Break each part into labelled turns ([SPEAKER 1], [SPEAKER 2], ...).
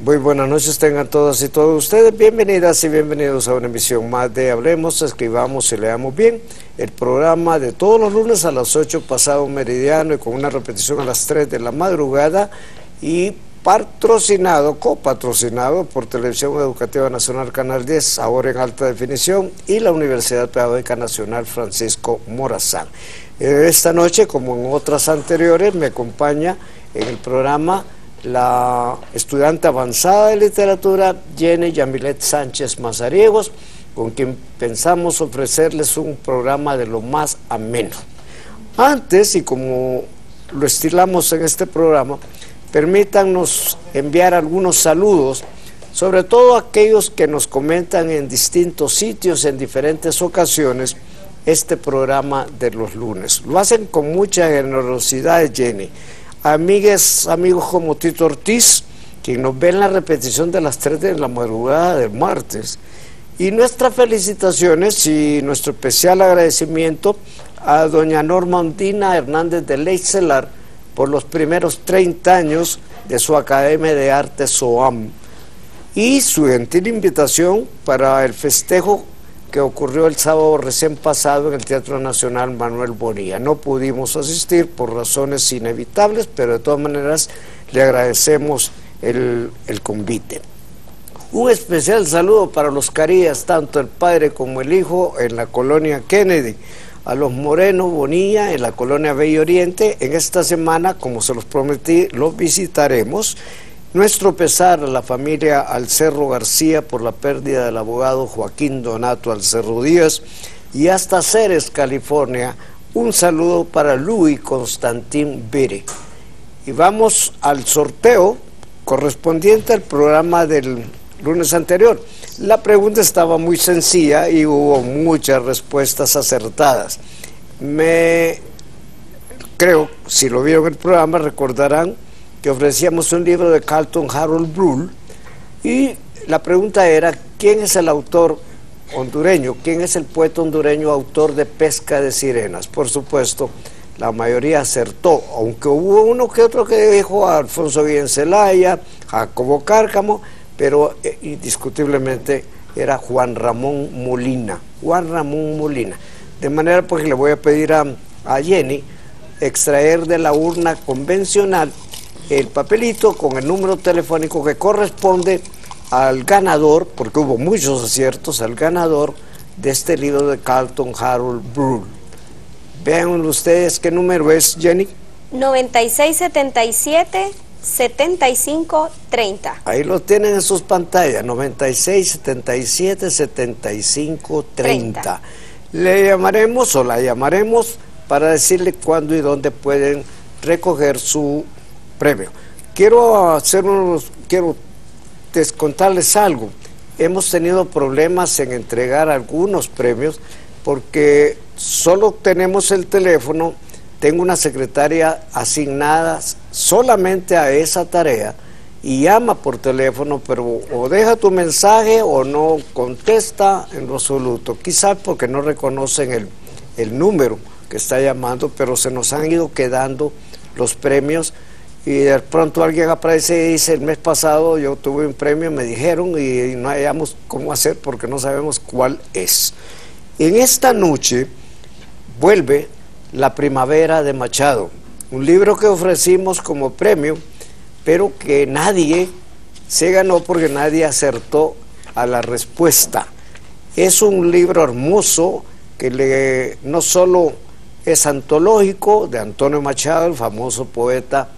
[SPEAKER 1] Muy buenas noches tengan todas y todos ustedes, bienvenidas y bienvenidos a una emisión más de Hablemos, Escribamos y Leamos Bien, el programa de todos los lunes a las 8 pasado meridiano y con una repetición a las 3 de la madrugada y copatrocinado por Televisión Educativa Nacional Canal 10, ahora en alta definición, y la Universidad Pedagógica Nacional Francisco Morazán. Esta noche, como en otras anteriores, me acompaña en el programa la estudiante avanzada de literatura Jenny Yamilet Sánchez Mazariegos, con quien pensamos ofrecerles un programa de lo más ameno. Antes, y como lo estilamos en este programa, permítanos enviar algunos saludos, sobre todo a aquellos que nos comentan en distintos sitios, en diferentes ocasiones, este programa de los lunes. Lo hacen con mucha generosidad, Jenny. Amigos como Tito Ortiz, quien nos ve en la repetición de las 3 de la madrugada del martes. Y nuestras felicitaciones y nuestro especial agradecimiento a doña Norma Ondina Hernández de Leitzelar por los primeros 30 años de su Academia de Arte SOAM y su gentil invitación para el festejo que ocurrió el sábado recién pasado en el Teatro Nacional Manuel Bonilla. No pudimos asistir por razones inevitables, pero de todas maneras le agradecemos el convite. Un especial saludo para los Carías, tanto el padre como el hijo en la colonia Kennedy, a los Moreno Bonilla en la colonia Bello Oriente. En esta semana, como se los prometí, los visitaremos. Nuestro pesar a la familia Alcerro García por la pérdida del abogado Joaquín Donato Alcerro Díaz, y hasta Ceres, California, un saludo para Luis Constantín Bere. Y vamos al sorteo correspondiente al programa del lunes anterior. La pregunta estaba muy sencilla y hubo muchas respuestas acertadas. Creo, si lo vieron el programa, recordarán que ofrecíamos un libro de Carlton Harold Brull, y la pregunta era: ¿quién es el autor hondureño? ¿Quién es el poeta hondureño autor de Pesca de Sirenas? Por supuesto, la mayoría acertó, aunque hubo uno que otro que dijo Alfonso Guillén Zelaya, Jacobo Cárcamo, pero indiscutiblemente era Juan Ramón Molina. De manera pues que le voy a pedir a Jenny extraer de la urna convencional el papelito con el número telefónico que corresponde al ganador, porque hubo muchos aciertos, al ganador de este libro de Carlton Harold Brull. Vean ustedes qué número es, Jenny.
[SPEAKER 2] 9677-7530.
[SPEAKER 1] Ahí lo tienen en sus pantallas, 9677-7530. Le llamaremos o la llamaremos para decirle cuándo y dónde pueden recoger su premio. Quiero descontarles algo. Hemos tenido problemas en entregar algunos premios porque solo tenemos el teléfono. Tengo una secretaria asignada solamente a esa tarea y llama por teléfono, pero o deja tu mensaje o no contesta en lo absoluto. Quizás porque no reconocen el número que está llamando, pero se nos han ido quedando los premios. Y de pronto alguien aparece y dice: el mes pasado yo tuve un premio, me dijeron, y no hallamos cómo hacer porque no sabemos cuál es. En esta noche vuelve La Primavera de Machado, un libro que ofrecimos como premio, pero que nadie se ganó porque nadie acertó a la respuesta. Es un libro hermoso que no solo es antológico, de Antonio Machado, el famoso poeta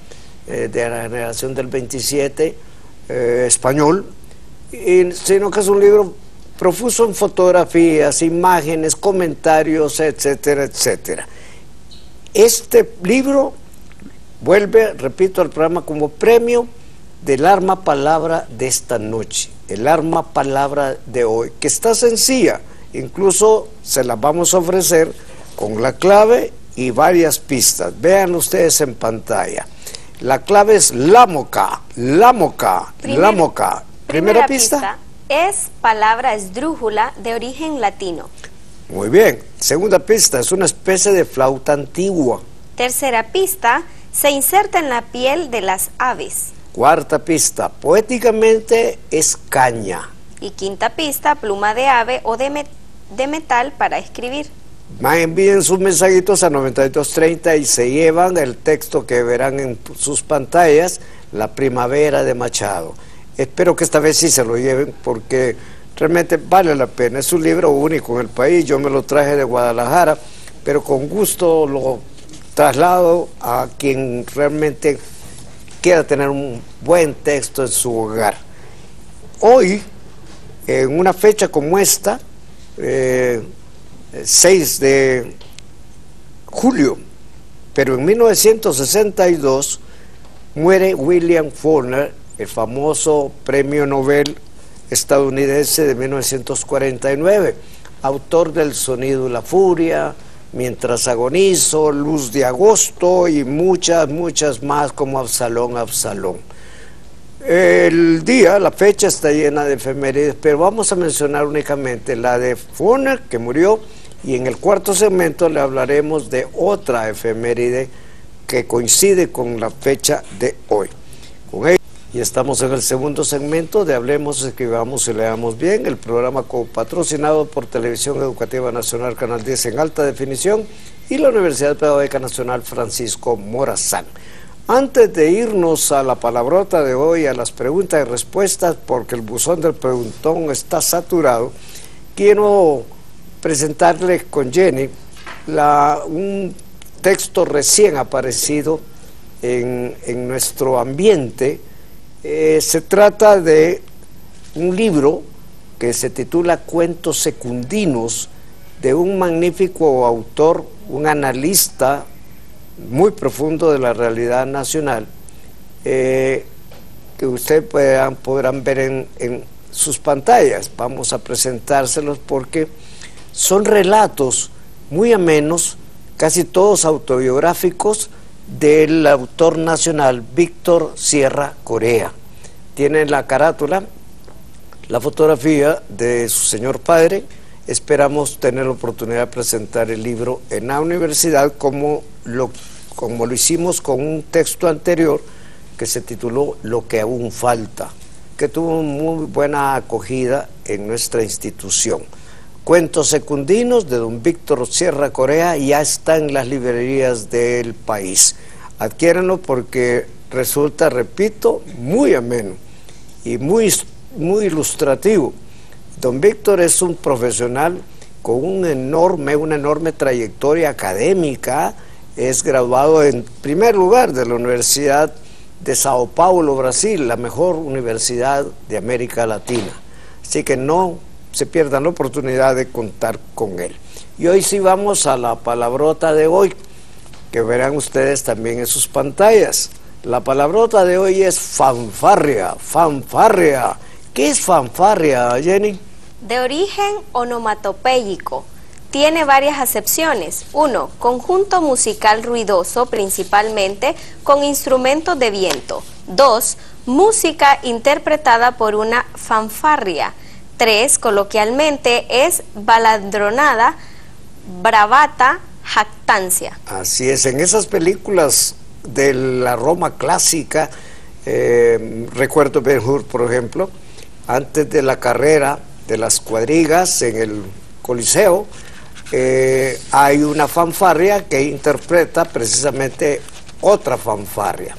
[SPEAKER 1] de la generación del 27, español, sino que es un libro profuso en fotografías, imágenes, comentarios, etcétera, etcétera. Este libro vuelve, repito, al programa como premio del arma palabra de esta noche, el arma palabra de hoy, que está sencilla, incluso se la vamos a ofrecer con la clave y varias pistas. Vean ustedes en pantalla. La clave es Lamoca. Primera pista
[SPEAKER 2] es palabra esdrújula de origen latino.
[SPEAKER 1] Muy bien. Segunda pista, es una especie de flauta antigua.
[SPEAKER 2] Tercera pista, se inserta en la piel de las aves.
[SPEAKER 1] Cuarta pista, poéticamente es caña.
[SPEAKER 2] Y quinta pista, pluma de ave o de metal para escribir.
[SPEAKER 1] Envíen sus mensajitos a 9230 y se llevan el texto que verán en sus pantallas, La Primavera de Machado. Espero que esta vez sí se lo lleven porque realmente vale la pena. Es un libro único en el país, yo me lo traje de Guadalajara, pero con gusto lo traslado a quien realmente quiera tener un buen texto en su hogar. Hoy, en una fecha como esta, 6 de julio, pero en 1962 muere William Faulkner, el famoso premio Nobel estadounidense de 1949, autor del Sonido y la Furia, Mientras agonizo, Luz de agosto y muchas más como Absalón, Absalón. El día, la fecha está llena de efemérides, pero vamos a mencionar únicamente la de Faulkner, que murió, y en el cuarto segmento le hablaremos de otra efeméride que coincide con la fecha de hoy. Con ello, y estamos en el segundo segmento de Hablemos, Escribamos y Leamos Bien, el programa patrocinado por Televisión Educativa Nacional, Canal 10 en alta definición, y la Universidad Pedagógica Nacional Francisco Morazán. Antes de irnos a la palabrota de hoy, a las preguntas y respuestas, porque el buzón del preguntón está saturado, quiero presentarles con Jenny un texto recién aparecido en nuestro ambiente. Se trata de un libro que se titula Cuentos secundinos, de un magnífico autor, un analista muy profundo de la realidad nacional, que ustedes podrán ver en sus pantallas. Vamos a presentárselos porque son relatos muy amenos, casi todos autobiográficos, del autor nacional Víctor Sierra Corea. Tiene en la carátula la fotografía de su señor padre. Esperamos tener la oportunidad de presentar el libro en la universidad como lo hicimos con un texto anterior que se tituló Lo que aún falta, que tuvo muy buena acogida en nuestra institución. Cuentos secundinos de don Víctor Sierra Corea ya está en las librerías del país. Adquiérenlo porque resulta, repito, muy ameno y muy ilustrativo. Don Víctor es un profesional con una enorme trayectoria académica. Es graduado en primer lugar de la Universidad de Sao Paulo, Brasil, la mejor universidad de América Latina. Así que no se pierdan la oportunidad de contar con él. Y hoy sí vamos a la palabrota de hoy, que verán ustedes también en sus pantallas. La palabrota de hoy es fanfarria, fanfarria. ¿Qué es fanfarria, Jenny?
[SPEAKER 2] De origen onomatopéyico. Tiene varias acepciones. 1. Conjunto musical ruidoso, principalmente con instrumentos de viento. 2. Música interpretada por una fanfarria. 3. Coloquialmente es baladronada, bravata, jactancia.
[SPEAKER 1] Así es, en esas películas de la Roma clásica, recuerdo Ben-Hur, por ejemplo, antes de la carrera de las cuadrigas en el Coliseo, hay una fanfarria que interpreta precisamente otra fanfarria.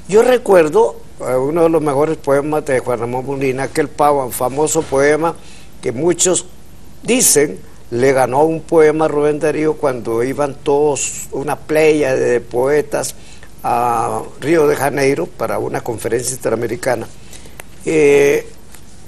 [SPEAKER 1] Yo recuerdo uno de los mejores poemas de Juan Ramón Molina, aquel famoso poema que muchos dicen le ganó un poema a Rubén Darío cuando iban todos, una playa de poetas, a Río de Janeiro para una conferencia interamericana, que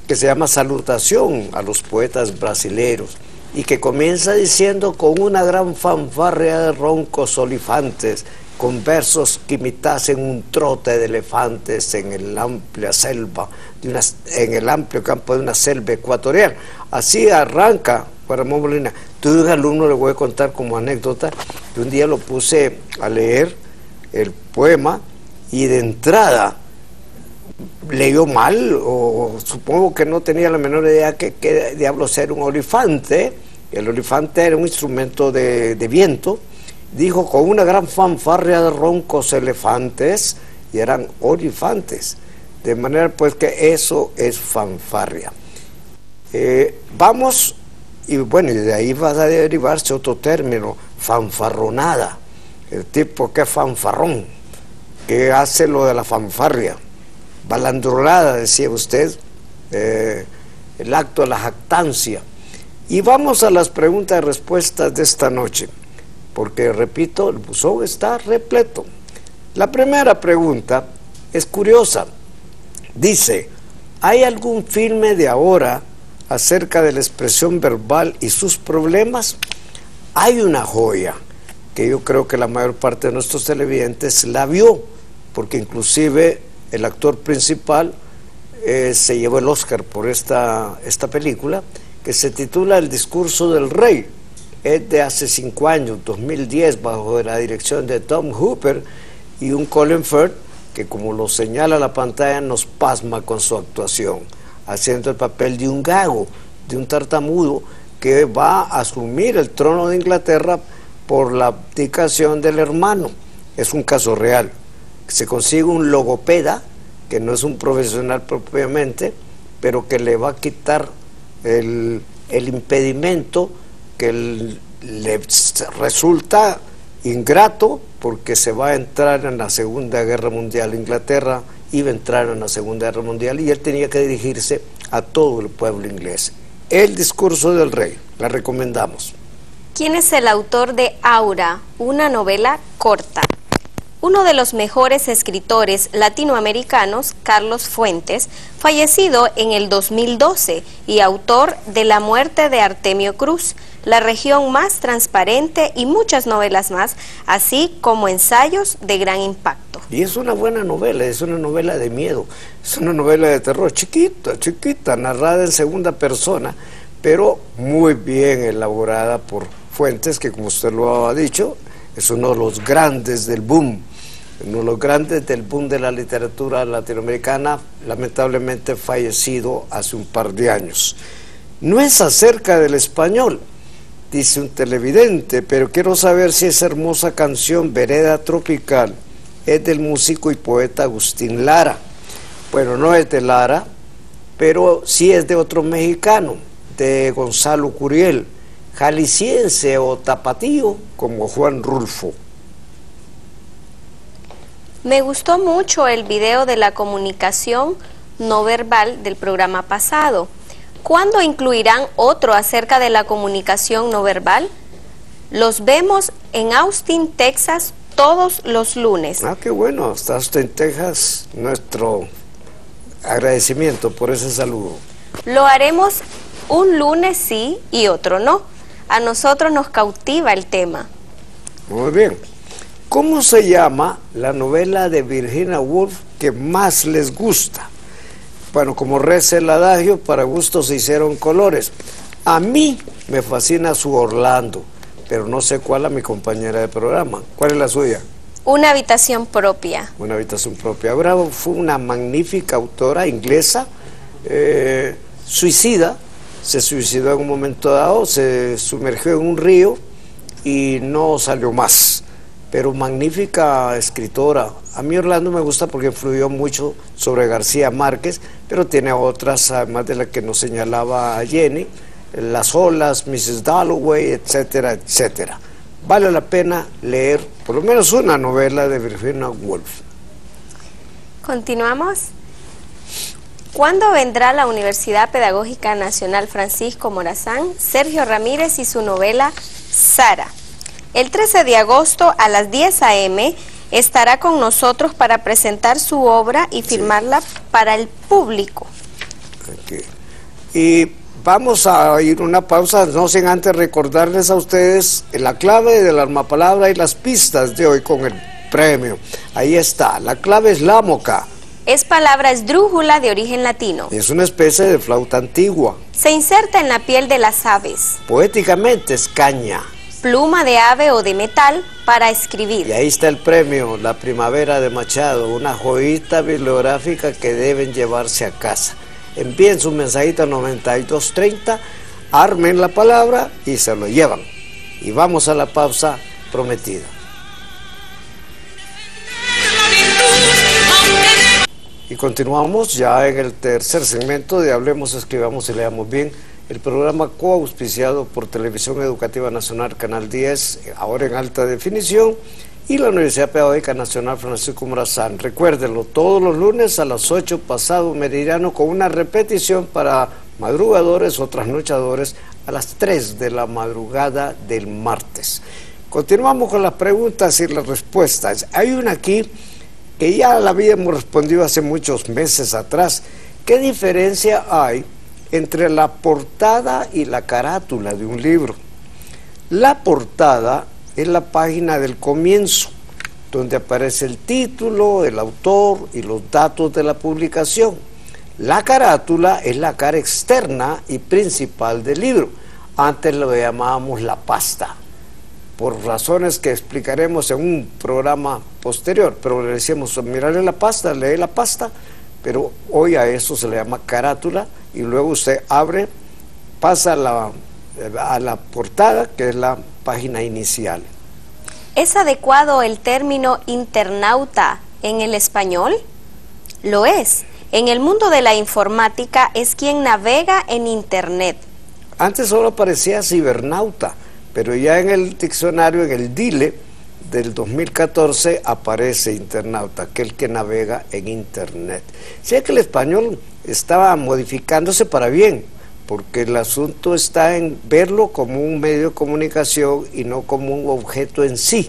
[SPEAKER 1] se llama Salutación a los poetas brasileños, y que comienza diciendo: con una gran fanfarria de roncos olifantes, con versos que imitasen un trote de elefantes en el amplia selva, en el amplio campo de una selva ecuatorial. Así arranca Juan Ramón Molina. Tuve un alumno, le voy a contar como anécdota, que un día lo puse a leer el poema y de entrada leyó mal, o supongo que no tenía la menor idea que diablos era un olifante. El olifante era un instrumento de viento. Dijo: con una gran fanfarria de roncos elefantes, y eran olifantes. De manera pues que eso es fanfarria. Vamos, y bueno, y de ahí va a derivarse otro término, fanfarronada. El tipo que es fanfarrón, que hace lo de la fanfarria. Balandrolada, decía usted, el acto de la jactancia. Y vamos a las preguntas y respuestas de esta noche, porque repito, el buzón está repleto. La primera pregunta es curiosa. Dice, ¿hay algún filme de ahora acerca de la expresión verbal y sus problemas? Hay una joya que yo creo que la mayor parte de nuestros televidentes la vio, porque inclusive el actor principal se llevó el Oscar por esta película, que se titula El discurso del rey. Es de hace 5 años, 2010, bajo la dirección de Tom Hooper y un Colin Firth, que como lo señala la pantalla nos pasma con su actuación, haciendo el papel de un gago, de un tartamudo que va a asumir el trono de Inglaterra por la abdicación del hermano. Es un caso real. Se consigue un logopeda, que no es un profesional propiamente, pero que le va a quitar el impedimento que le resulta ingrato, porque se va a entrar en la Segunda Guerra Mundial. Inglaterra iba a entrar en la Segunda Guerra Mundial y él tenía que dirigirse a todo el pueblo inglés. El discurso del rey, la recomendamos.
[SPEAKER 2] ¿Quién es el autor de Aura, una novela corta? Uno de los mejores escritores latinoamericanos, Carlos Fuentes, fallecido en el 2012 y autor de La muerte de Artemio Cruz, La región más transparente y muchas novelas más, así como ensayos de gran impacto.
[SPEAKER 1] Y es una buena novela, es una novela de miedo, es una novela de terror, chiquita, narrada en segunda persona, pero muy bien elaborada por Fuentes, que como usted lo ha dicho, es uno de los grandes del boom, de la literatura latinoamericana, lamentablemente fallecido hace un par de años. No es acerca del español, dice un televidente, pero quiero saber si esa hermosa canción, Vereda Tropical, es del músico y poeta Agustín Lara. Bueno, no es de Lara, pero sí es de otro mexicano, de Gonzalo Curiel, jalisciense o tapatío como Juan Rulfo.
[SPEAKER 2] Me gustó mucho el video de la comunicación no verbal del programa pasado. ¿Cuándo incluirán otro acerca de la comunicación no verbal? Los vemos en Austin, Texas, todos los lunes.
[SPEAKER 1] Ah, qué bueno, hasta Austin, Texas, nuestro agradecimiento por ese saludo.
[SPEAKER 2] Lo haremos un lunes sí y otro no. A nosotros nos cautiva el tema.
[SPEAKER 1] Muy bien. ¿Cómo se llama la novela de Virginia Woolf que más les gusta? Bueno, como reza el adagio, para gustos se hicieron colores. A mí me fascina su Orlando, pero no sé cuál a mi compañera de programa. ¿Cuál es la suya?
[SPEAKER 2] Una habitación propia.
[SPEAKER 1] Una habitación propia. Bravo fue una magnífica autora inglesa, suicida, se suicidó en un momento dado, se sumergió en un río y no salió más. Pero magnífica escritora. A mí Orlando me gusta porque influyó mucho sobre García Márquez, pero tiene otras, además de la que nos señalaba Jenny, Las olas, Mrs. Dalloway, etcétera, etcétera. Vale la pena leer por lo menos una novela de Virginia Woolf.
[SPEAKER 2] Continuamos. ¿Cuándo vendrá la Universidad Pedagógica Nacional Francisco Morazán, Sergio Ramírez y su novela Sara? El 13 de agosto a las 10 a.m. estará con nosotros para presentar su obra y firmarla para el público.
[SPEAKER 1] Okay. Y vamos a ir una pausa, no sin antes recordarles a ustedes la clave de la armapalabra y las pistas de hoy con el premio. Ahí está, la clave es lámoca.
[SPEAKER 2] Es palabra esdrújula de origen latino.
[SPEAKER 1] Es una especie de flauta antigua.
[SPEAKER 2] Se inserta en la piel de las aves.
[SPEAKER 1] Poéticamente es caña.
[SPEAKER 2] Pluma de ave o de metal para escribir.
[SPEAKER 1] Y ahí está el premio, La Primavera de Machado, una joyita bibliográfica que deben llevarse a casa. Envíen su mensajito a 9230, armen la palabra y se lo llevan. Y vamos a la pausa prometida.
[SPEAKER 3] La virtud
[SPEAKER 1] Y continuamos ya en el tercer segmento de Hablemos, Escribamos y Leamos Bien, el programa coauspiciado por Televisión Educativa Nacional, Canal 10, ahora en alta definición, y la Universidad Pedagógica Nacional Francisco Morazán. Recuérdenlo, todos los lunes a las 8 pasado meridiano, con una repetición para madrugadores o trasnochadores a las 3 de la madrugada del martes. Continuamos con las preguntas y las respuestas. Hay una aquí que ya la habíamos respondido hace muchos meses atrás. ¿Qué diferencia hay entre la portada y la carátula de un libro? La portada es la página del comienzo, donde aparece el título, el autor y los datos de la publicación. La carátula es la cara externa y principal del libro. Antes lo llamábamos la pasta, por razones que explicaremos en un programa posterior, pero le decíamos, mirarle la pasta, lee la pasta, pero hoy a eso se le llama carátula, y luego usted abre, pasa a la portada, que es la página inicial.
[SPEAKER 2] ¿Es adecuado el término internauta en el español? Lo es. En el mundo de la informática es quien navega en Internet.
[SPEAKER 1] Antes solo aparecía cibernauta, pero ya en el diccionario, en el DILE del 2014, aparece internauta, aquel que navega en Internet. Sé que el español estaba modificándose para bien, porque el asunto está en verlo como un medio de comunicación y no como un objeto en sí,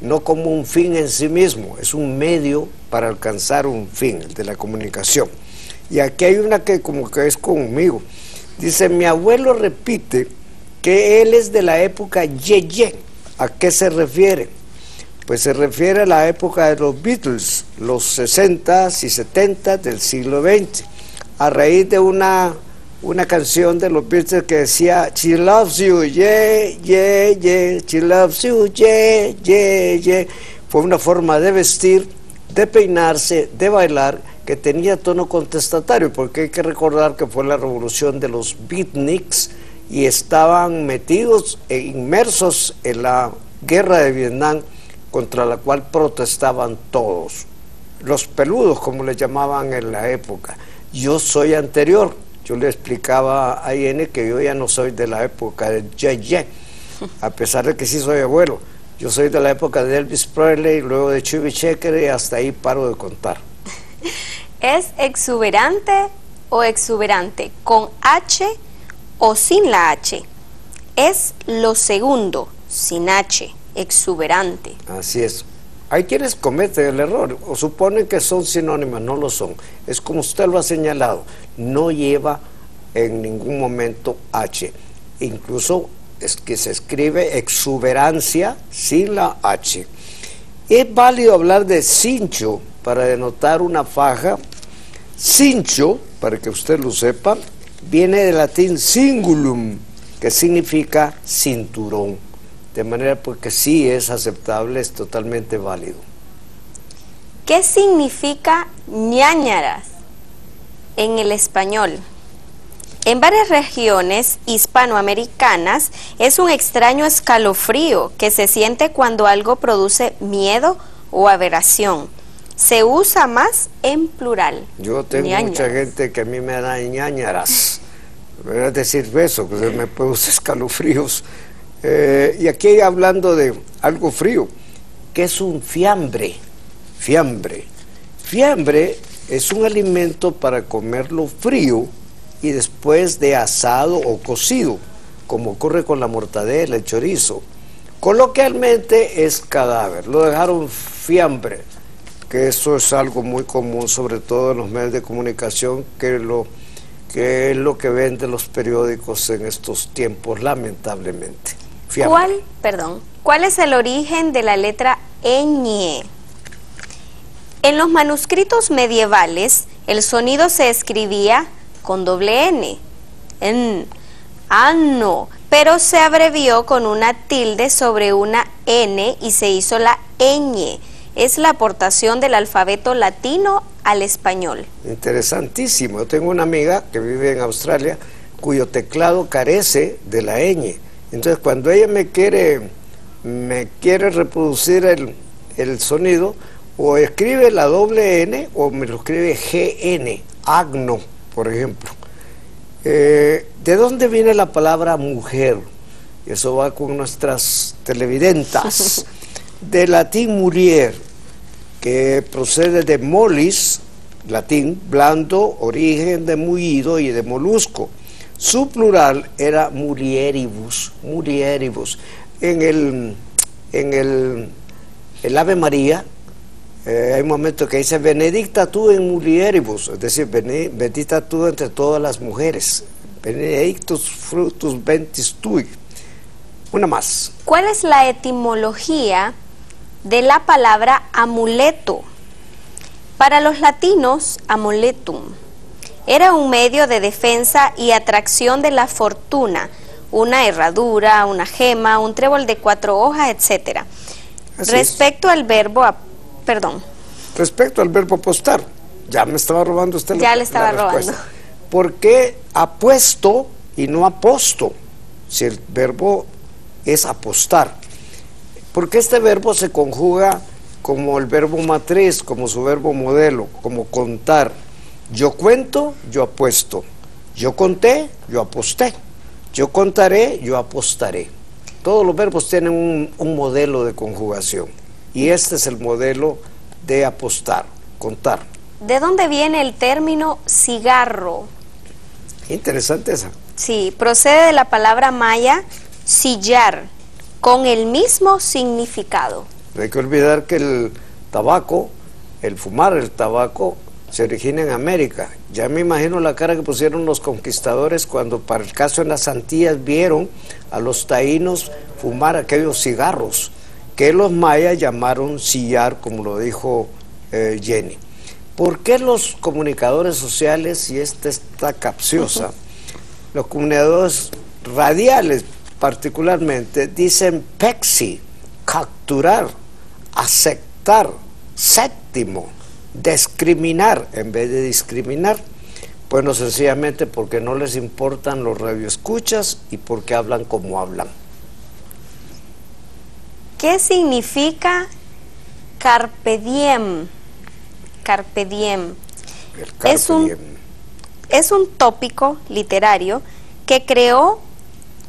[SPEAKER 1] no como un fin en sí mismo, es un medio para alcanzar un fin, el de la comunicación. Y aquí hay una que como que es conmigo. Dice, mi abuelo repite que él es de la época Ye-Ye. ¿A qué se refiere? Pues se refiere a la época de los Beatles, los 60s y 70s del siglo XX, a raíz de una canción de los Beatles que decía, she loves you, yeah, yeah, yeah, she loves you, yeah, yeah, yeah. Fue una forma de vestir, de peinarse, de bailar, que tenía tono contestatario, porque hay que recordar que fue la revolución de los beatniks y estaban metidos e inmersos en la guerra de Vietnam, contra la cual protestaban todos, los peludos, como les llamaban en la época. Yo soy anterior, yo le explicaba a IN que yo ya no soy de la época de Ye-Ye, a pesar de que sí soy abuelo. Yo soy de la época de Elvis Presley, luego de Chubby Checker, y hasta ahí paro de contar.
[SPEAKER 2] ¿Es exuberante o exuberante con H o sin la H? Es lo segundo, sin H, exuberante.
[SPEAKER 1] Así es. Hay quienes cometen el error o suponen que son sinónimas, no lo son. Es como usted lo ha señalado, no lleva en ningún momento H. Incluso es que se escribe exuberancia sin la H. Es válido hablar de cincho para denotar una faja. Cincho, para que usted lo sepa, viene del latín cingulum, que significa cinturón. De manera porque sí es aceptable, es totalmente válido.
[SPEAKER 2] ¿Qué significa ñáñaras en el español? En varias regiones hispanoamericanas es un extraño escalofrío que se siente cuando algo produce miedo o aberración. Se usa más en plural.
[SPEAKER 1] Yo tengo mucha gente que a mí me da ñáñaras. Es decir, eso, que me produce escalofríos. Y aquí hablando de algo frío, ¿qué es un fiambre? Fiambre. Fiambre es un alimento para comerlo frío y después de asado o cocido, como ocurre con la mortadela, el chorizo. Coloquialmente es cadáver, lo dejaron fiambre, que eso es algo muy común, sobre todo en los medios de comunicación, que es lo que venden los periódicos en estos tiempos, lamentablemente.
[SPEAKER 2] ¿Cuál es el origen de la letra ñ? En los manuscritos medievales, el sonido se escribía con doble N, ano, pero se abrevió con una tilde sobre una N y se hizo la ñ. Es la aportación del alfabeto latino al español.
[SPEAKER 1] Interesantísimo. Yo tengo una amiga que vive en Australia cuyo teclado carece de la ñ. Entonces cuando ella me quiere reproducir el sonido, O escribe la doble N o me lo escribe GN, agno, por ejemplo. ¿De dónde viene la palabra mujer? Eso va con nuestras televidentas. De latín murier, que procede de molis, latín, blando, origen de mullido y de molusco. Su plural era mulieribus, mulieribus. En el Ave María, hay un momento que dice, benedicta tu in mulieribus, es decir, bendita tú entre todas las mujeres. Benedictus fructus ventris tui. Una más.
[SPEAKER 2] ¿Cuál es la etimología de la palabra amuleto? Para los latinos, amuletum era un medio de defensa y atracción de la fortuna, una herradura, una gema, un trébol de 4 hojas, etc. Respecto al verbo,
[SPEAKER 1] Respecto al verbo apostar, ya me estaba robando usted
[SPEAKER 2] ya le estaba robando.
[SPEAKER 1] ¿Por qué apuesto y no aposto? Si el verbo es apostar. Porque este verbo se conjuga como el verbo matriz, como su verbo modelo, como contar. Yo cuento, yo apuesto. Yo conté, yo aposté. Yo contaré, yo apostaré. Todos los verbos tienen un modelo de conjugación. Y este es el modelo de apostar, contar.
[SPEAKER 2] ¿De dónde viene el término cigarro?
[SPEAKER 1] Interesante esa.
[SPEAKER 2] Sí, procede de la palabra maya sillar, con el mismo significado.
[SPEAKER 1] No hay que olvidar que el tabaco, el fumar el tabaco, se origina en América. Ya me imagino la cara que pusieron los conquistadores cuando, para el caso en las Antillas, vieron a los taínos fumar aquellos cigarros, que los mayas llamaron sillar, como lo dijo Jenny. ¿Por qué los comunicadores sociales, y esta está capciosa, los comunicadores radiales particularmente, dicen pexi, capturar, aceptar, séptimo, discriminar en vez de discriminar? Bueno, sencillamente porque no les importan los radioescuchas y porque hablan como hablan.
[SPEAKER 2] ¿Qué significa carpe diem? Carpe diem. Es un tópico literario que creó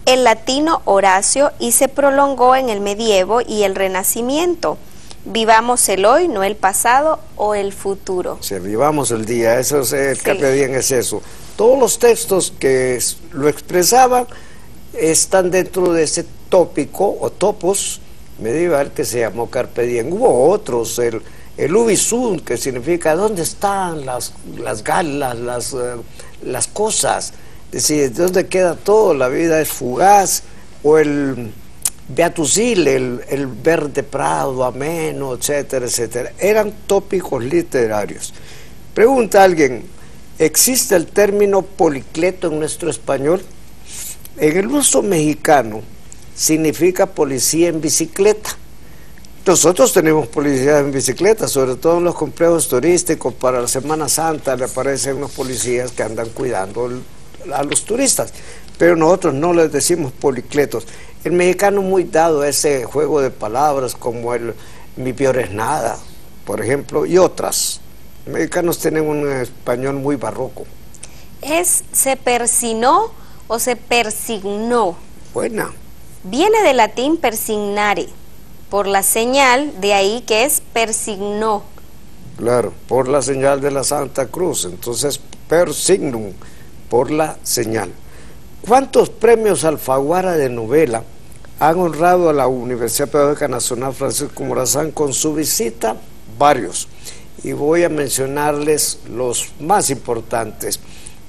[SPEAKER 2] el latino Horacio y se prolongó en el medievo y el Renacimiento. Vivamos el hoy, no el pasado o el futuro.
[SPEAKER 1] Sí, vivamos el día, eso es, el carpe diem es eso. Todos los textos que lo expresaban están dentro de ese tópico o topos medieval que se llamó carpe diem. Hubo otros, el ubi sunt, que significa ¿dónde están las galas, las cosas? Es decir, ¿dónde queda todo? La vida es fugaz. O el beatus ille, el verde prado, ameno, etcétera, etcétera. Eran tópicos literarios. Pregunta alguien, ¿existe el término policleto en nuestro español? En el uso mexicano significa policía en bicicleta. Nosotros tenemos policías en bicicleta, sobre todo en los complejos turísticos. Para la Semana Santa le aparecen unos policías que andan cuidando a los turistas, pero nosotros no les decimos policletos. El mexicano muy dado a ese juego de palabras como el mi peor es nada, por ejemplo, y otras. Los mexicanos tienen un español muy barroco.
[SPEAKER 2] ¿Se persinó o se persignó?
[SPEAKER 1] Buena.
[SPEAKER 2] Viene del latín persignare, por la señal, de ahí que es persignó.
[SPEAKER 1] Claro, por la señal de la Santa Cruz, entonces persignum, por la señal. ¿Cuántos premios Alfaguara de novela han honrado a la Universidad Pedagógica Nacional Francisco Morazán con su visita? Varios. Y voy a mencionarles los más importantes,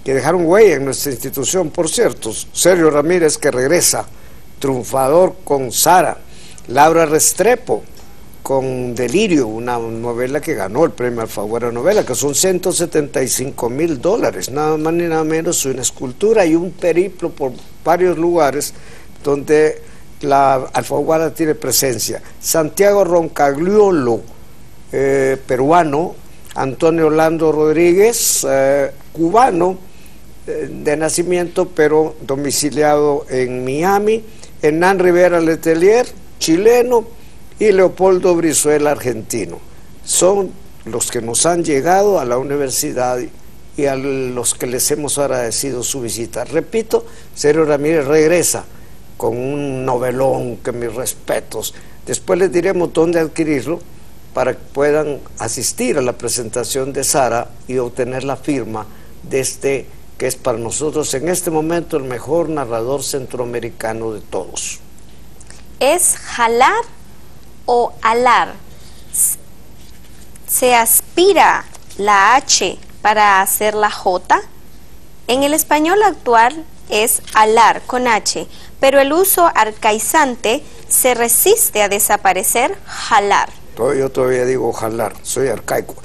[SPEAKER 1] que dejaron huella en nuestra institución, por cierto. Sergio Ramírez, que regresa, triunfador con Sara. Laura Restrepo, con Delirio, una novela que ganó el premio Alfaguara Novela, que son $175,000, nada más ni nada menos, una escultura y un periplo por varios lugares donde la Alfaguara tiene presencia. Santiago Roncagliolo, peruano. Antonio Orlando Rodríguez, cubano de nacimiento, pero domiciliado en Miami. Hernán Rivera Letelier, chileno, y Leopoldo Brizuela, argentino. son los que nos han llegado a la universidad y a los que les hemos agradecido su visita. Repito, Sergio Ramírez regresa con un novelón, que mis respetos. Después les diremos dónde adquirirlo para que puedan asistir a la presentación de Sara y obtener la firma de este, que es para nosotros en este momento el mejor narrador centroamericano de todos.
[SPEAKER 2] ¿Es jalar o alar? ¿Se aspira la H para hacer la J? En el español actual es alar con H, pero el uso arcaizante se resiste a desaparecer, jalar.
[SPEAKER 1] Yo todavía digo jalar, soy arcaico.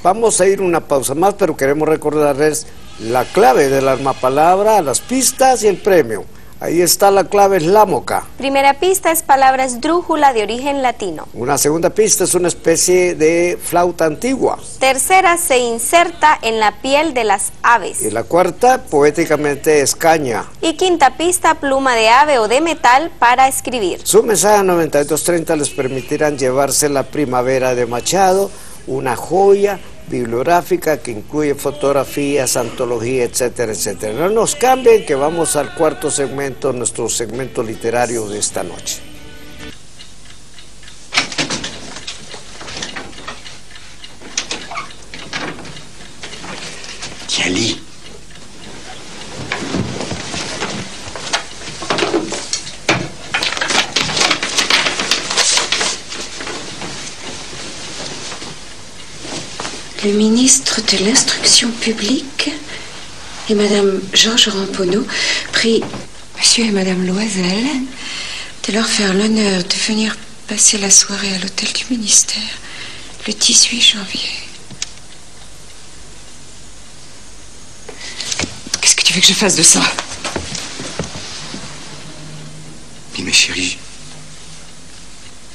[SPEAKER 1] Vamos a ir una pausa más, pero queremos recordarles la clave del armapalabra, las pistas y el premio. Ahí está la clave, es lámoca.
[SPEAKER 2] Primera pista es palabra esdrújula de origen latino.
[SPEAKER 1] Una segunda pista es una especie de flauta antigua.
[SPEAKER 2] Tercera, se inserta en la piel de las aves.
[SPEAKER 1] Y la cuarta, poéticamente, es caña.
[SPEAKER 2] Y quinta pista, pluma de ave o de metal para escribir.
[SPEAKER 1] Su mensaje a 9230 les permitirán llevarse La Primavera de Machado, una joya bibliográfica que incluye fotografías, antología, etcétera, etcétera. No nos cambien, que vamos al cuarto segmento, nuestro segmento literario de esta noche.
[SPEAKER 3] Yali.
[SPEAKER 4] Le ministre de l'Instruction publique et Madame Georges Ramponneau prient Monsieur et Madame Loisel de leur faire l'honneur de venir passer la soirée à l'hôtel du ministère le 18 janvier. Qu'est-ce que tu veux que je fasse de ça?
[SPEAKER 3] Mais ma chérie,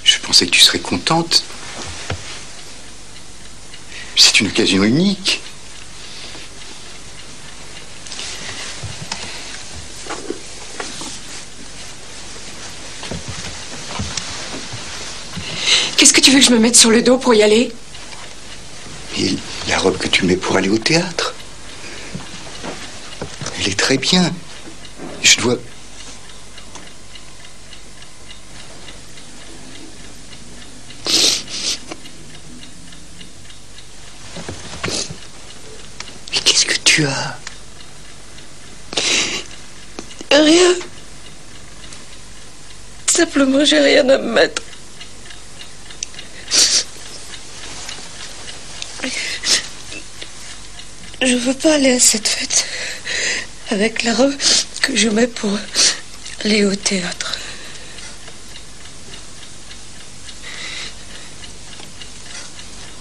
[SPEAKER 3] je pensais que tu serais contente. C'est une occasion unique.
[SPEAKER 4] Qu'est-ce que tu veux que je me mette sur le dos pour y aller?
[SPEAKER 3] Et la robe que tu mets pour aller au théâtre, elle est très bien. Je dois... Mais qu'est-ce que tu as?
[SPEAKER 4] Rien. Simplement, j'ai rien à me mettre. Je veux pas aller à cette fête avec la robe que je mets pour aller au théâtre.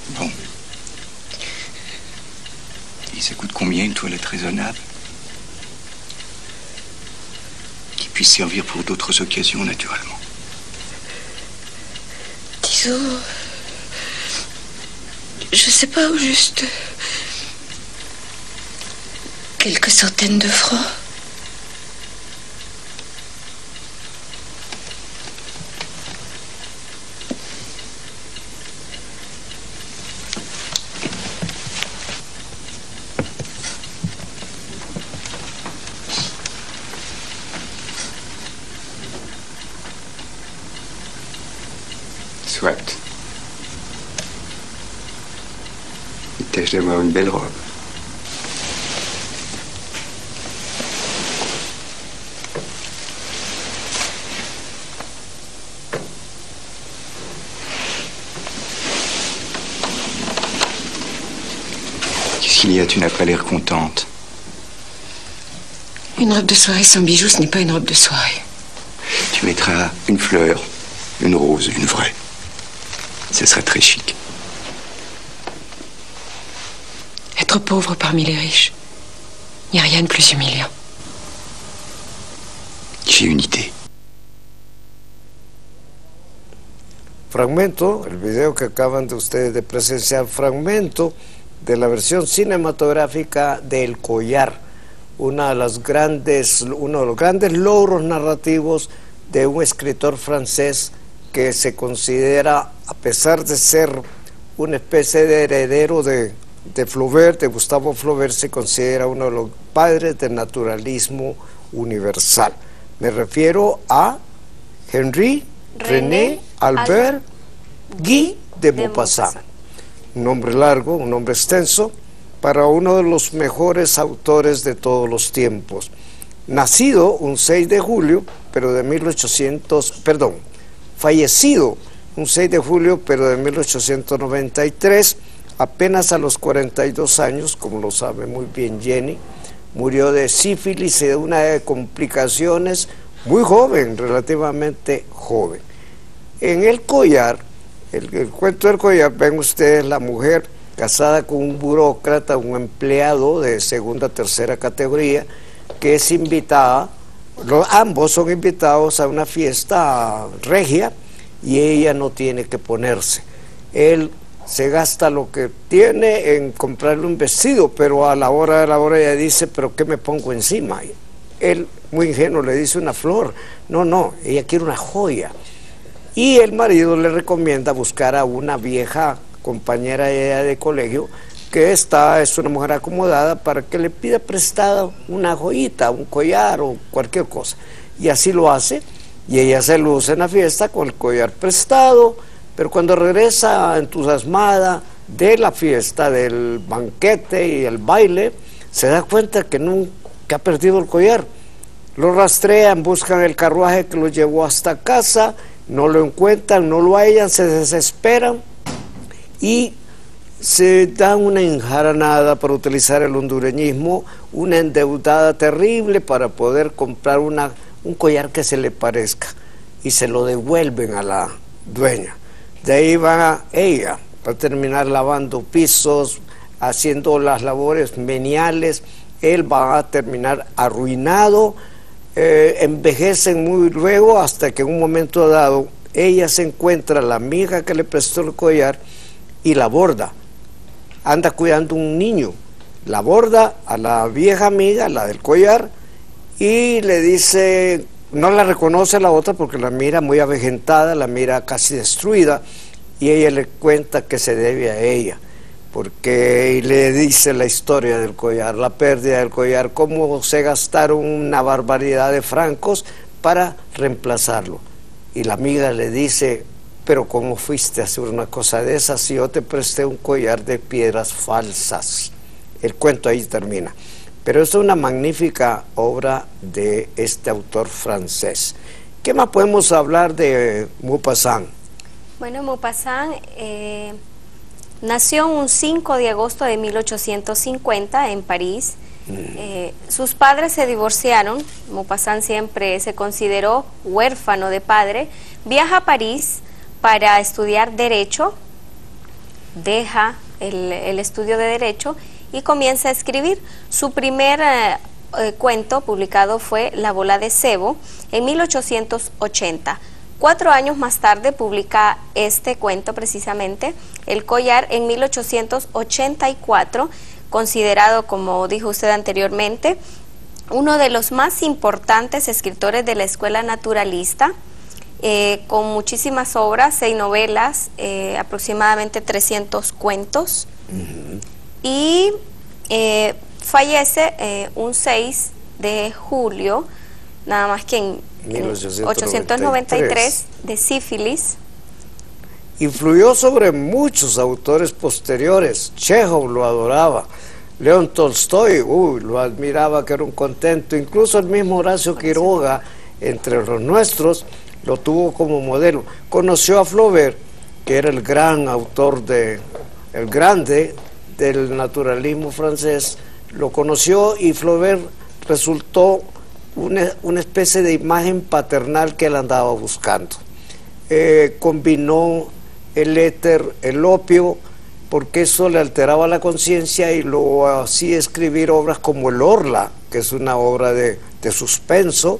[SPEAKER 3] Bon. Et ça coûte combien une toilette raisonnable? Qui puisse servir pour d'autres occasions, naturellement.
[SPEAKER 4] Disons... Je sais pas, au juste... quelques centaines de francs.
[SPEAKER 3] Soit. Il tâche d'avoir une belle robe. Qu'est-ce qu'il y a? Tu n'as pas l'air contente.
[SPEAKER 4] Une robe de soirée sans bijoux, ce n'est pas une robe de soirée.
[SPEAKER 3] Tu mettras une fleur, une rose, une vraie. Ce serait très chic.
[SPEAKER 4] Être pauvre parmi les riches, il n'y a rien de plus humiliant.
[SPEAKER 3] J'ai une idée.
[SPEAKER 1] Fragmento, el video que acaban de ustedes de presenciar, fragmento de la versión cinematográfica de El Collar, uno de los grandes logros narrativos de un escritor francés que se considera, a pesar de ser una especie de heredero de Flaubert, de Gustave Flaubert. Se considera uno de los padres del naturalismo universal. Me refiero a Henri René Albert Guy de Maupassant. Un nombre largo, un nombre extenso, para uno de los mejores autores de todos los tiempos. Nacido un 6 de julio, pero de 1800, perdón, fallecido un 6 de julio, pero de 1893, apenas a los 42 años, como lo sabe muy bien Jenny, murió de sífilis y de una de complicaciones muy joven, relativamente joven. En El Collar, el cuento del Collar, ven ustedes la mujer casada con un burócrata, un empleado de segunda, tercera categoría, que es invitada, ambos son invitados a una fiesta regia y ella no tiene que ponerse. Él se gasta lo que tiene en comprarle un vestido, pero a la hora de la hora ella dice, ¿pero qué me pongo encima? Él, muy ingenuo, le dice una flor. No, ella quiere una joya. Y el marido le recomienda buscar a una vieja compañera de colegio que es una mujer acomodada, para que le pida prestada una joyita, un collar o cualquier cosa. Y así lo hace, y ella se luce en la fiesta con el collar prestado, pero cuando regresa entusiasmada de la fiesta, del banquete y el baile, se da cuenta que ha perdido el collar. Lo rastrean, buscan el carruaje que lo llevó hasta casa, no lo encuentran, no lo hallan, se desesperan y se dan una enjaranada, para utilizar el hondureñismo, una endeudada terrible para poder comprar un collar que se le parezca, y se lo devuelven a la dueña. De ahí ella va a terminar lavando pisos, haciendo las labores meniales. Él va a terminar arruinado, envejecen muy luego, hasta que en un momento dado ella se encuentra la amiga que le prestó el collar y la aborda. Anda cuidando un niño, la aborda a la vieja amiga, la del collar, y le dice, no la reconoce a la otra porque la mira muy avejentada, la mira casi destruida, y ella le cuenta que se debe a ella, y le dice la historia del collar, la pérdida del collar, cómo se gastaron una barbaridad de francos para reemplazarlo. Y la amiga le dice, pero ¿cómo fuiste a hacer una cosa de esas si yo te presté un collar de piedras falsas? El cuento ahí termina. Pero es una magnífica obra de este autor francés. ¿Qué más podemos hablar de Maupassant?
[SPEAKER 2] Bueno, Maupassant nació un 5 de agosto de 1850 en París. Sus padres se divorciaron. Maupassant siempre se consideró huérfano de padre. Viaja a París para estudiar Derecho, deja el estudio de Derecho y comienza a escribir. Su primer cuento publicado fue La bola de cebo en 1880. 4 años más tarde publica este cuento precisamente, El collar, en 1884, considerado, como dijo usted anteriormente, uno de los más importantes escritores de la escuela naturalista, con muchísimas obras, 6 novelas, aproximadamente 300 cuentos, y fallece un 6 de julio, nada más que en 1893, de sífilis.
[SPEAKER 1] Influyó sobre muchos autores posteriores. Chekhov lo adoraba, León Tolstoy, lo admiraba, que era un contento. Incluso el mismo Horacio Quiroga, entre los nuestros, lo tuvo como modelo. Conoció a Flaubert, que era el gran autor el grande del naturalismo francés. Lo conoció y Flaubert resultó una especie de imagen paternal que él andaba buscando. Combinó el éter, el opio, porque eso le alteraba la conciencia, y lo hacía escribir obras como El Orla, que es una obra de suspenso.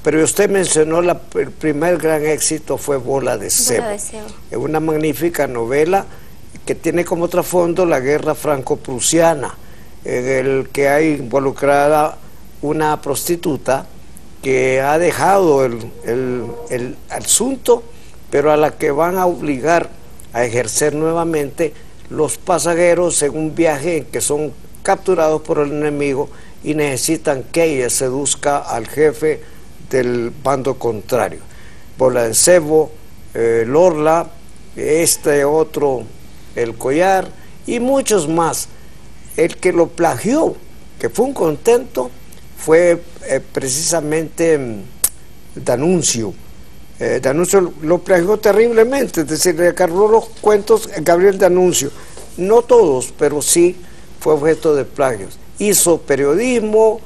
[SPEAKER 1] Pero usted mencionó el primer gran éxito fue Bola de cebo. Es una magnífica novela que tiene como trasfondo la guerra franco-prusiana, en el que hay involucrada una prostituta que ha dejado el asunto, pero a la que van a obligar a ejercer nuevamente los pasajeros en un viaje en que son capturados por el enemigo y necesitan que ella seduzca al jefe del bando contrario. Bola de Cebo, Lorla, otro, el Collar y muchos más. El que lo plagió, que fue un contento, fue precisamente D'Annunzio. D'Annunzio lo plagió terriblemente, es decir, le cargó los cuentos Gabriel D'Annunzio. No todos, pero sí fue objeto de plagios. Hizo periodismo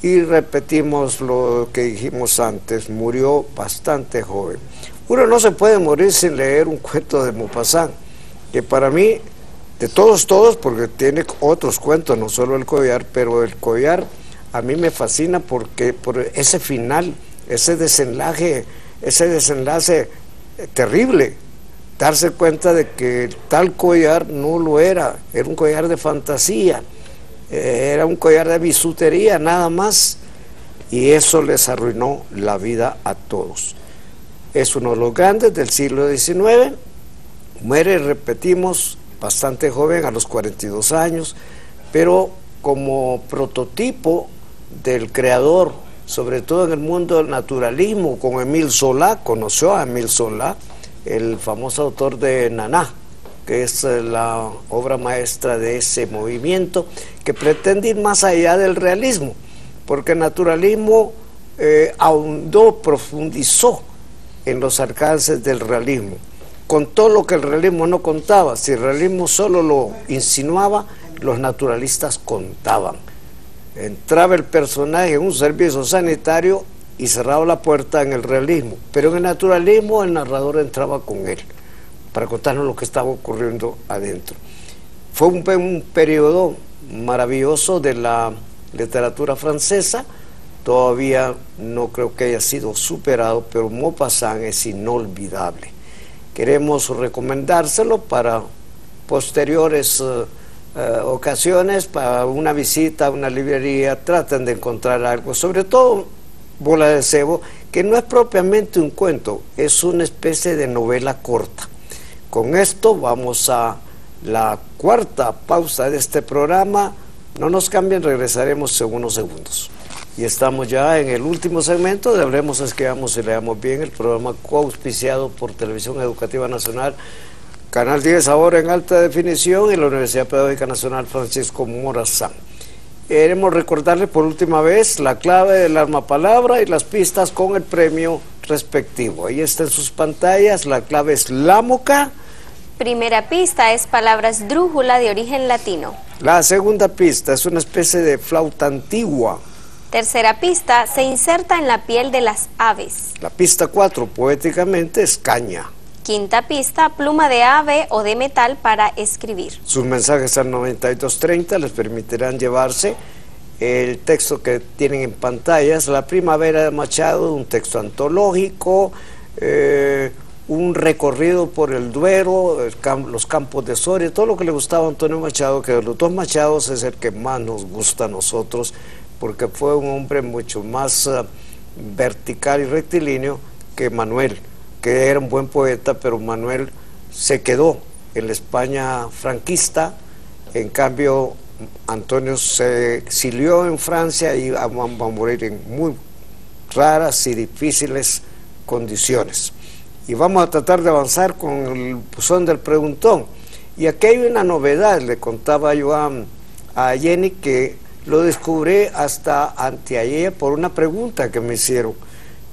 [SPEAKER 1] y repetimos lo que dijimos antes, murió bastante joven. Uno no se puede morir sin leer un cuento de Maupassant, que para mí, de todos, porque tiene otros cuentos, no solo el Collar, pero el Collar a mí me fascina porque por ese final, ese desenlace terrible, darse cuenta de que tal collar no lo era un collar de fantasía, era un collar de bisutería nada más, y eso les arruinó la vida a todos. Es uno de los grandes del siglo XIX, muere, repetimos, bastante joven, a los 42 años, pero como prototipo del creador, sobre todo en el mundo del naturalismo, con Émile Zola. Conoció a Émile Zola, el famoso autor de Naná, que es la obra maestra de ese movimiento, que pretende ir más allá del realismo, porque el naturalismo ahondó, profundizó en los alcances del realismo, contó lo que el realismo no contaba. Si el realismo solo lo insinuaba, los naturalistas contaban. Entraba el personaje en un servicio sanitario y cerraba la puerta en el realismo, pero en el naturalismo el narrador entraba con él para contarnos lo que estaba ocurriendo adentro. Fue un periodo maravilloso de la literatura francesa. Todavía no creo que haya sido superado, pero Maupassant es inolvidable. Queremos recomendárselo para posteriores ocasiones, para una visita a una librería. Traten de encontrar algo, sobre todo Bola de Cebo, que no es propiamente un cuento, es una especie de novela corta. Con esto vamos a la cuarta pausa de este programa. No nos cambien, regresaremos en unos segundos. Y estamos ya en el último segmento de Hablemos, Escribamos y Leamos Bien, el programa coauspiciado por Televisión Educativa Nacional, Canal 10 ahora en alta definición, y la Universidad Pedagógica Nacional Francisco Morazán. Queremos recordarles por última vez la clave del arma palabra y las pistas con el premio respectivo. Ahí está en sus pantallas, la clave es LAMOCA.
[SPEAKER 2] Primera pista es palabras drújula de origen latino.
[SPEAKER 1] La segunda pista es una especie de flauta antigua.
[SPEAKER 2] Tercera pista, se inserta en la piel de las aves.
[SPEAKER 1] La pista 4, poéticamente, es caña.
[SPEAKER 2] Quinta pista, pluma de ave o de metal para escribir.
[SPEAKER 1] Sus mensajes al 9230 les permitirán llevarse el texto que tienen en pantallas, La Primavera de Machado, un texto antológico, un recorrido por el Duero, los campos de Soria, todo lo que le gustaba a Antonio Machado, que de los dos Machados es el que más nos gusta a nosotros, porque fue un hombre mucho más vertical y rectilíneo que Manuel, que era un buen poeta, pero Manuel se quedó en la España franquista. En cambio Antonio se exilió en Francia y va a morir en muy raras y difíciles condiciones. Y vamos a tratar de avanzar con el buzón del preguntón. Y aquí hay una novedad, le contaba yo a Jenny, que lo descubrí hasta anteayer por una pregunta que me hicieron.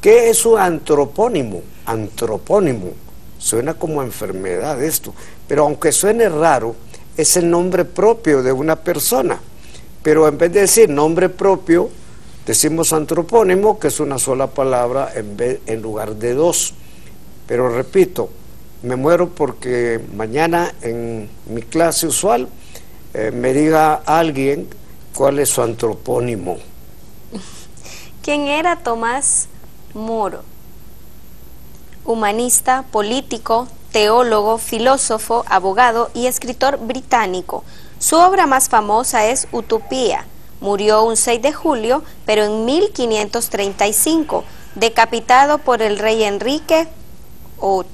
[SPEAKER 1] ¿Qué es un antropónimo? Antropónimo. Suena como enfermedad esto, pero aunque suene raro, es el nombre propio de una persona. Pero en vez de decir nombre propio, decimos antropónimo, que es una sola palabra en lugar de dos. Pero repito, me muero porque mañana en mi clase usual me diga alguien cuál es su antropónimo.
[SPEAKER 2] ¿Quién era Tomás Moro? Humanista, político, teólogo, filósofo, abogado y escritor británico. Su obra más famosa es Utopía. Murió un 6 de julio, pero en 1535, decapitado por el rey Enrique VIII.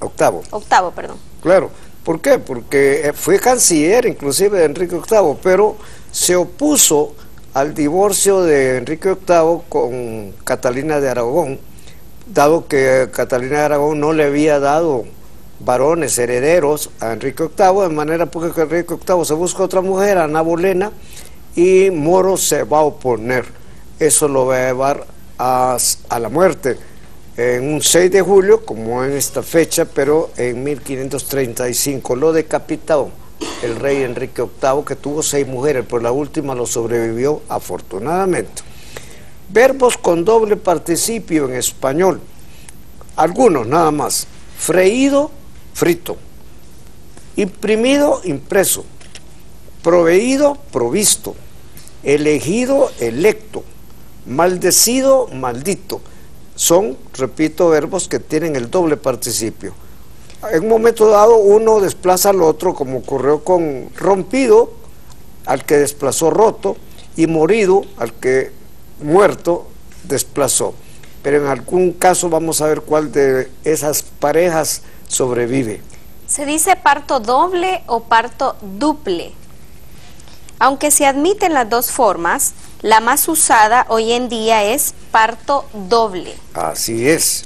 [SPEAKER 1] Octavo.
[SPEAKER 2] Octavo, perdón.
[SPEAKER 1] claro. ¿Por qué? Porque fue canciller inclusive de Enrique VIII, pero se opuso al divorcio de Enrique VIII con Catalina de Aragón, dado que Catalina de Aragón no le había dado varones herederos a Enrique VIII, de manera porque Enrique VIII se busca otra mujer, Ana Bolena, y Moro se va a oponer. Eso lo va a llevar a la muerte en un 6 de julio, como en esta fecha, pero en 1535. Lo decapitó el rey Enrique VIII, que tuvo 6 mujeres, pero la última lo sobrevivió afortunadamente. Verbos con doble participio en español, algunos nada más: freído, frito; imprimido, impreso; proveído, provisto; elegido, electo; maldecido, maldito. Son, repito, verbos que tienen el doble participio. En un momento dado uno desplaza al otro, como ocurrió con rompido, al que desplazó roto, y morido, al que muerto desplazó. Pero en algún caso vamos a ver cuál de esas parejas sobrevive.
[SPEAKER 2] Se dice parto doble o parto duple. Aunque se admiten las dos formas, la más usada hoy en día es parto doble.
[SPEAKER 1] Así es.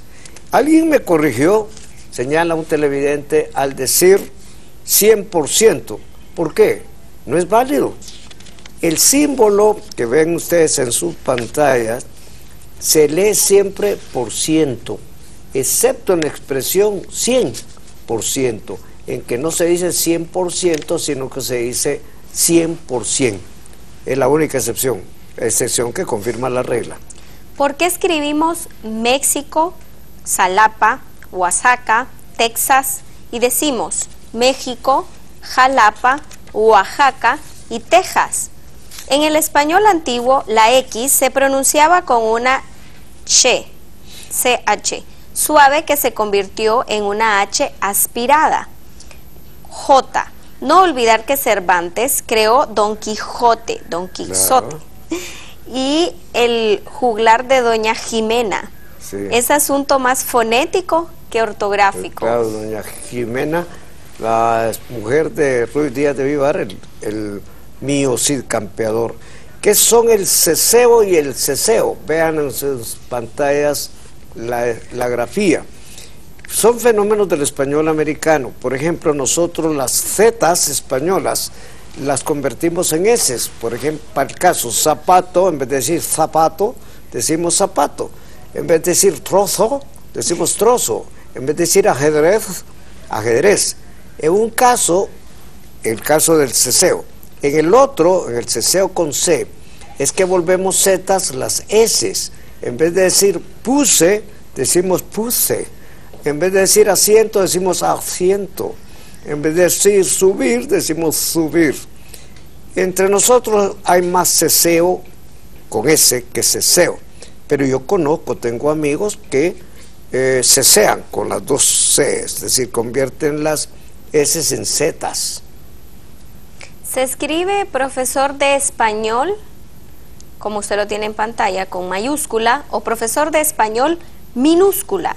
[SPEAKER 1] Alguien me corrigió, señala un televidente, al decir 100%. ¿Por qué? No es válido. El símbolo que ven ustedes en sus pantallas se lee siempre por ciento, excepto en la expresión 100%, en que no se dice 100%, sino que se dice 100%. Es la única excepción que confirma la regla.
[SPEAKER 2] ¿Por qué escribimos México, Xalapa, Oaxaca, Texas y decimos México, Jalapa, Oaxaca y Texas? En el español antiguo, la X se pronunciaba con una CH, suave, que se convirtió en una H aspirada. J. No olvidar que Cervantes creó Don Quijote, claro, y el juglar de Doña Jimena. Sí. Es asunto más fonético que ortográfico.
[SPEAKER 1] Claro, Doña Jimena, la mujer de Ruiz Díaz de Vivar, el mío Cid Campeador. ¿Qué son el ceseo y el ceseo? Vean en sus pantallas la grafía. Son fenómenos del español americano. Por ejemplo, nosotros las zetas españolas las convertimos en eses. Por ejemplo, para el caso zapato, en vez de decir zapato, decimos zapato. En vez de decir trozo, decimos trozo. En vez de decir ajedrez, ajedrez. En un caso, el caso del ceseo. En el otro, en el ceseo con C, es que volvemos zetas las eses. En vez de decir puse, decimos puse. En vez de decir asiento, decimos asiento. En vez de decir subir, decimos subir. Entre nosotros hay más ceseo con S que ceseo. Pero yo tengo amigos que cesean con las dos C, es decir, convierten las S en zetas.
[SPEAKER 2] Se escribe profesor de español, como usted lo tiene en pantalla, con mayúscula, o profesor de español minúscula.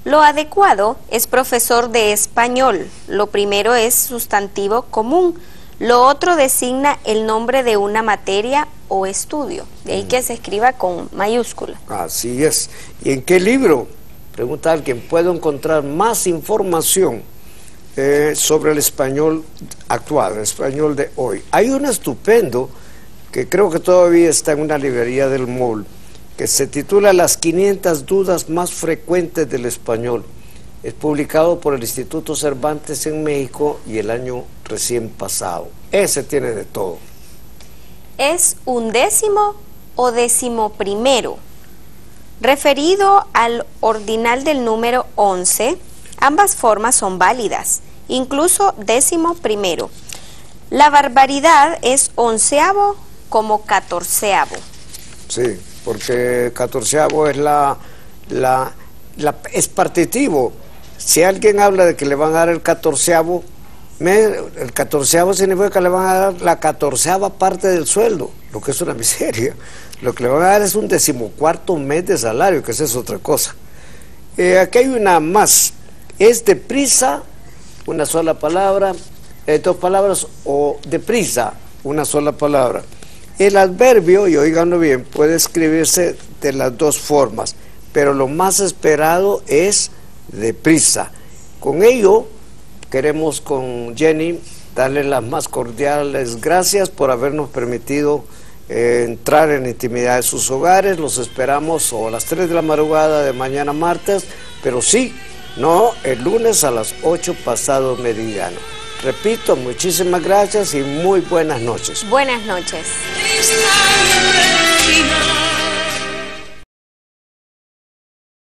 [SPEAKER 2] Lo adecuado es profesor de español. Lo primero es sustantivo común. Lo otro designa el nombre de una materia o estudio. De ahí que se escriba con mayúscula.
[SPEAKER 1] Así es. ¿Y en qué libro? Pregunta alguien. ¿Puedo encontrar más información sobre el español actual, el español de hoy? Hay un estupendo que creo que todavía está en una librería del MOL, que se titula Las 500 dudas más frecuentes del español. Es publicado por el Instituto Cervantes en México y el año recién pasado. Ese tiene de todo.
[SPEAKER 2] ¿Es undécimo o decimoprimero? Referido al ordinal del número 11, ambas formas son válidas, incluso décimo primero. La barbaridad es onceavo como catorceavo.
[SPEAKER 1] Sí, porque catorceavo es es partitivo. Si alguien habla de que le van a dar el catorceavo significa que le van a dar la 14ª parte del sueldo, lo que es una miseria. Lo que le van a dar es un 14º mes de salario, que esa es otra cosa. Aquí hay una más. Es deprisa una sola palabra, dos palabras, o deprisa, una sola palabra. El adverbio, y oíganlo bien, puede escribirse de las dos formas, pero lo más esperado es deprisa. Con ello, queremos con Jenny darle las más cordiales gracias por habernos permitido entrar en la intimidad de sus hogares. Los esperamos o a las 3 de la madrugada de mañana martes, pero sí, no el lunes a las 8 pasado meridiano. Repito, muchísimas gracias y muy buenas noches.
[SPEAKER 2] Buenas noches.